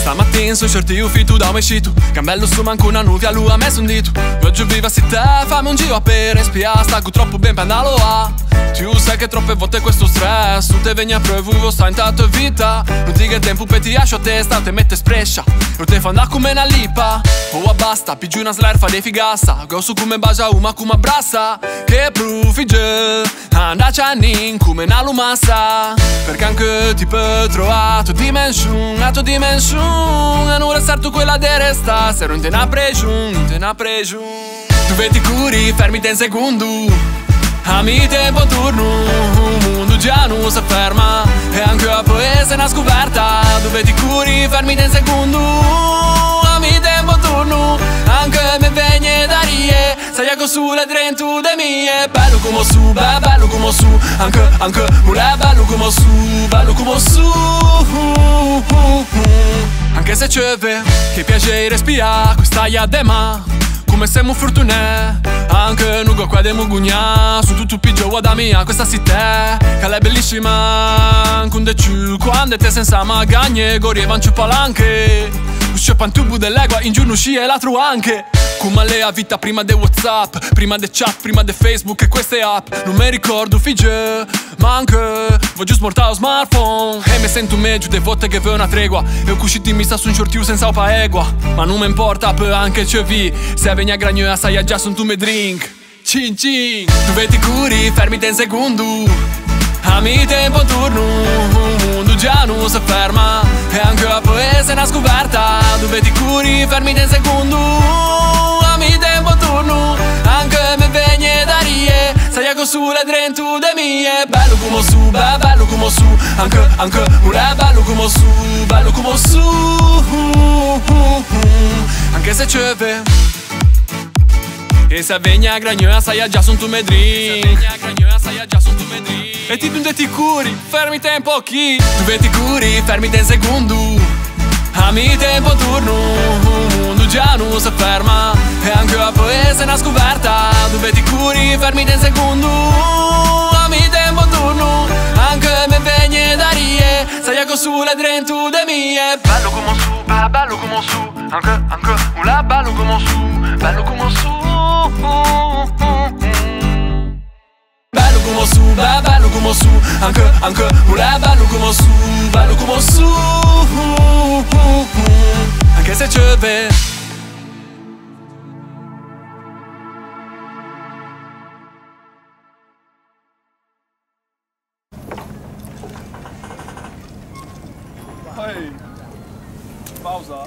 Stamattina sono certo fitu da un uscito, Cambello su manco una nuvia, lui ha messo un dito. Oggi viva si te, fammi un giro a per spia, sta troppo ben per andare a. Tu sai che troppe volte questo stress, tu te veni a provo, sta intanto vita. Non ti che tempo per ti lascio a testa, te mette sprescia, non te fa andare come una lipa. Oh basta, pigi una slerfa di figassa, gosu come bacia uma come brassa. Che profi già, andaci a nin come una lumassa. Perché anche ti può trovare tua dimensione, la tua dimensione. E non restartu quella de resta, se non te n'ha pregiun, non te n'ha pregiun. Tu vedi curi, fermiti un secondo. A mi tempo turno, il mondo già non si ferma. E anche la poesia è una scoperta. Dove ti curi, fermi un secondo. A mi tempo turno, anche me vegne da rie. Sai che sulle trentu de mie. Bello come su, bello come su. Anche, mulè bello come su, bello come su. Anche se c'è che piacere spia, questa ia de ma. Come siamo fortunati, anche noi qua devo gugnare. Su tutto pigio da mia, questa si te, che è bellissima. Quando ci, quando te senza magagne, gorieva un ciupalanche. Usce pantubu dell'egua, in giorno sci e l'altro anche. Come lei ha vita prima de WhatsApp, prima de chat, prima de Facebook e queste app. Non mi ricordo figge, ma anche voglio smortare lo smartphone. E mi sento meglio de volte che vedo una tregua. E ho cusciti mi sta su un shortiu senza opa egua. Ma non mi importa per anche c'è vi. Se veni a gragno e assai già son tu me drink. Cin cin, tu vedi curi, fermiti un secondo. A mi tempo turno, il mondo già non si ferma. E anche la poesia è una scoperta. Dove ti curi, fermiti un secondo. A mi tempo turno, anche me vegne da rie. Sai che sulle trentu de mie. Bello come su, bello come su. Anche, mulè bello come su, bello come su. Anche se c'è e se vegni a gragno sai già son tu me drink. E ti dunde ti curi, fermiti un po' chi. Dove ti curi, fermiti un secondo. A mi tempo turno, il mondo già non si ferma. E anche la poesia è una scoperta. Dove ti curi, fermiti un secondo. A mi tempo turno, anche me vegne da rie. Sai che sulle trentu de mie. Bello come su, bello come su. Anche, mulè bello come su, bello come su. Bello come su, bello come su. Anche, mulè bello come su, bello come su. Anche se c'è Pausa.